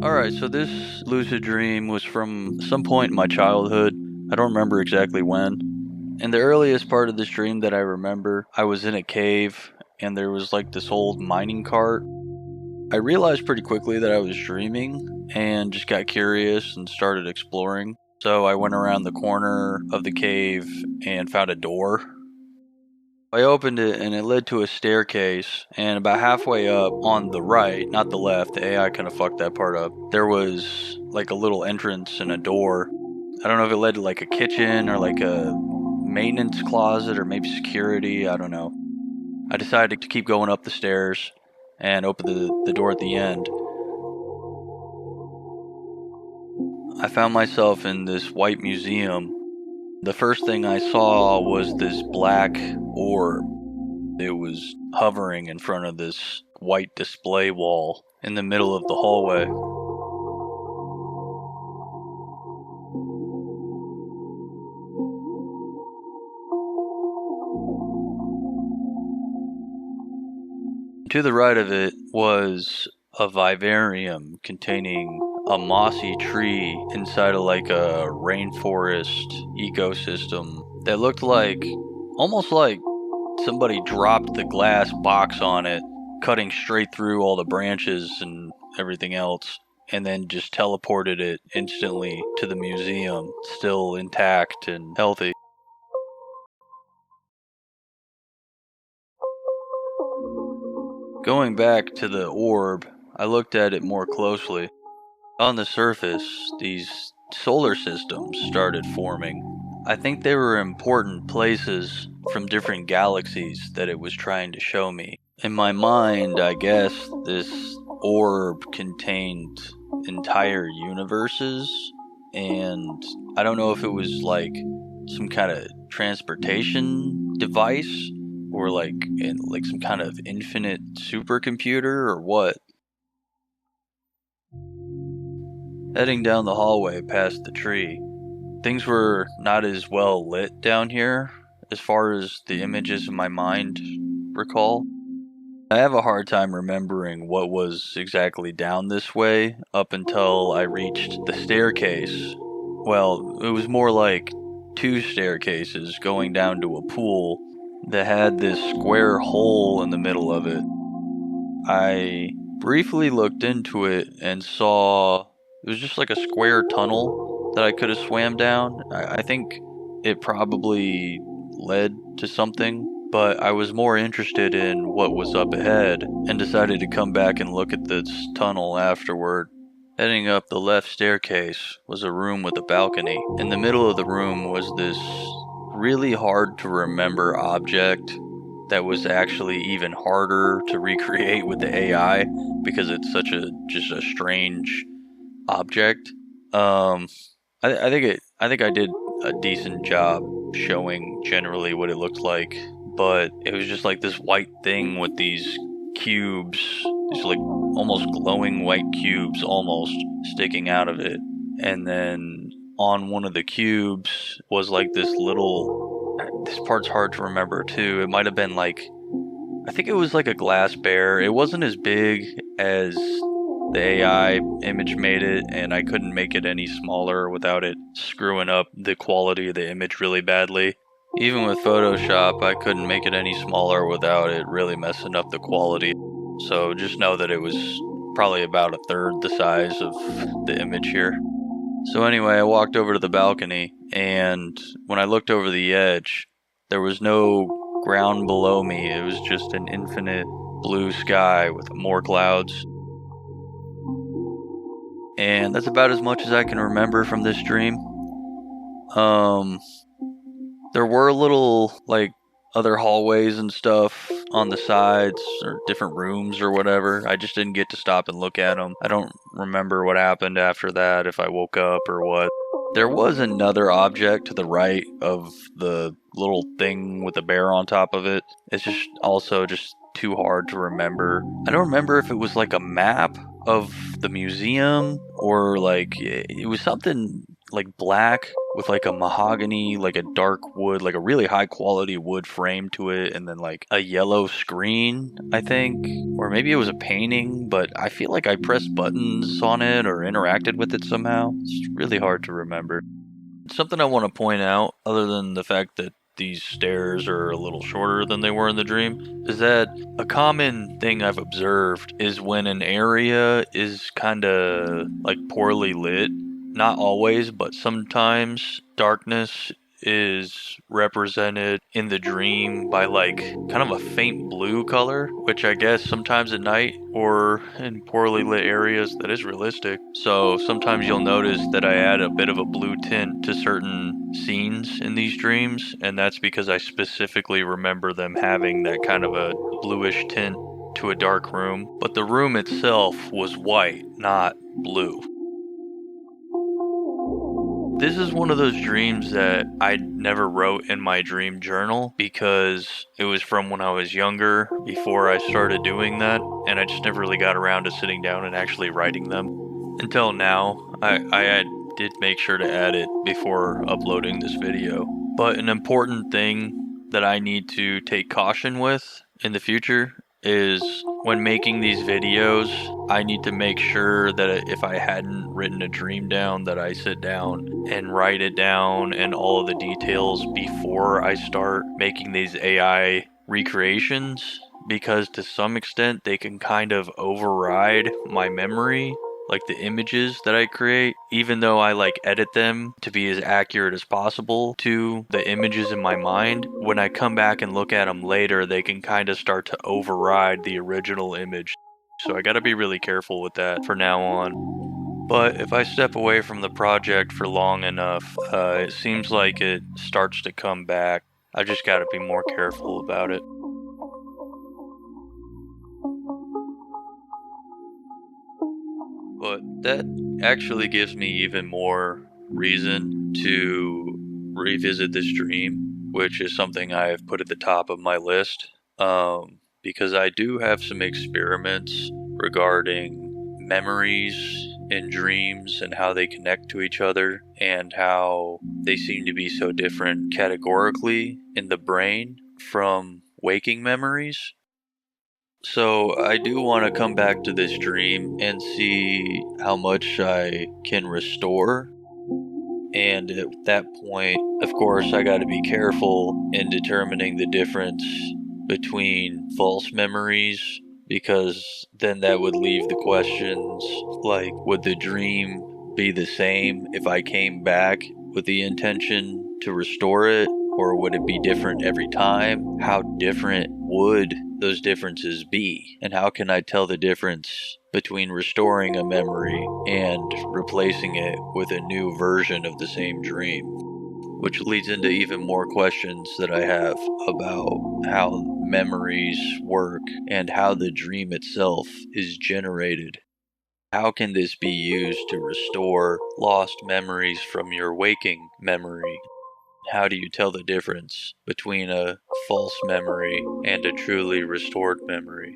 Alright, so this lucid dream was from some point in my childhood. I don't remember exactly when. In the earliest part of this dream that I remember, I was in a cave and there was like this old mining cart. I realized pretty quickly that I was dreaming and just got curious and started exploring. So I went around the corner of the cave and found a door. I opened it and it led to a staircase, and about halfway up on the right, not the left, the AI kind of fucked that part up, there was like a little entrance and a door. I don't know if it led to like a kitchen or like a maintenance closet or maybe security, I don't know. I decided to keep going up the stairs and open the door at the end. I found myself in this white museum. The first thing I saw was this black orb. It was hovering in front of this white display wall in the middle of the hallway. To the right of it was a vivarium containing a mossy tree inside of like a rainforest ecosystem that looked like, almost like somebody dropped the glass box on it, cutting straight through all the branches and everything else, and then just teleported it instantly to the museum, still intact and healthy. Going back to the orb, I looked at it more closely. On the surface, these solar systems started forming. I think they were important places from different galaxies that it was trying to show me. In my mind, I guess this orb contained entire universes, and I don't know if it was like some kind of transportation device or like some kind of infinite supercomputer or what. Heading down the hallway past the tree, things were not as well lit down here as far as the images in my mind recall. I have a hard time remembering what was exactly down this way up until I reached the staircase. Well, it was more like two staircases going down to a pool that had this square hole in the middle of it. I briefly looked into it and saw it was just like a square tunnel that I could have swam down. I think it probably led to something, but I was more interested in what was up ahead and decided to come back and look at this tunnel afterward. Heading up the left staircase was a room with a balcony. In the middle of the room was this really hard to remember object that was actually even harder to recreate with the AI because it's such a just a strange object. I think I did a decent job showing generally what it looked like, but it was just like this white thing with these cubes, these like almost glowing white cubes almost sticking out of it. And then on one of the cubes was like this part's hard to remember too. It might have been like, I think it was like a glass bear. It wasn't as big as the AI image made it, and I couldn't make it any smaller without it screwing up the quality of the image really badly. Even with Photoshop, I couldn't make it any smaller without it really messing up the quality. So just know that it was probably about a third the size of the image here. So anyway, I walked over to the balcony, and when I looked over the edge, there was no ground below me. It was just an infinite blue sky with more clouds. And that's about as much as I can remember from this dream. There were little, like, other hallways and stuff on the sides or different rooms or whatever. I just didn't get to stop and look at them. I don't remember what happened after that, if I woke up or what. There was another object to the right of the little thing with the bear on top of it. It's just also just too hard to remember. I don't remember if it was like a map of the museum or like it was something like black with like a mahogany, like a dark wood, like a really high quality wood frame to it, and then like a yellow screen, I think. Or maybe it was a painting, but I feel like I pressed buttons on it or interacted with it somehow. It's really hard to remember. Something I want to point out, other than the fact that these stairs are a little shorter than they were in the dream, is that a common thing I've observed is when an area is kind of like poorly lit, not always, but sometimes darkness is represented in the dream by like kind of a faint blue color, which I guess sometimes at night or in poorly lit areas that is realistic. So sometimes you'll notice that I add a bit of a blue tint to certain scenes in these dreams, and that's because I specifically remember them having that kind of a bluish tint to a dark room. But the room itself was white, not blue. This is one of those dreams that I never wrote in my dream journal because it was from when I was younger, before I started doing that, and I just never really got around to sitting down and actually writing them. Until now, did make sure to add it before uploading this video. But an important thing that I need to take caution with in the future is when making these videos, I need to make sure that if I hadn't written a dream down, that I sit down and write it down and all of the details before I start making these AI recreations, because to some extent they can kind of override my memory, like the images that I create, even though I like edit them to be as accurate as possible to the images in my mind. When I come back and look at them later, they can kind of start to override the original image. So I gotta be really careful with that for now on. But if I step away from the project for long enough, it seems like it starts to come back. I just gotta be more careful about it. But that actually gives me even more reason to revisit this dream, which is something I've put at the top of my list. Because I do have some experiments regarding memories and dreams and how they connect to each other and how they seem to be so different categorically in the brain from waking memories. So I do want to come back to this dream and see how much I can restore. And at that point, of course, I got to be careful in determining the difference between false memories, because then that would leave the questions like, would the dream be the same if I came back with the intention to restore it? Or would it be different every time? How different would those differences be? And how can I tell the difference between restoring a memory and replacing it with a new version of the same dream? Which leads into even more questions that I have about how memories work and how the dream itself is generated. How can this be used to restore lost memories from your waking memory? How do you tell the difference between a false memory and a truly restored memory?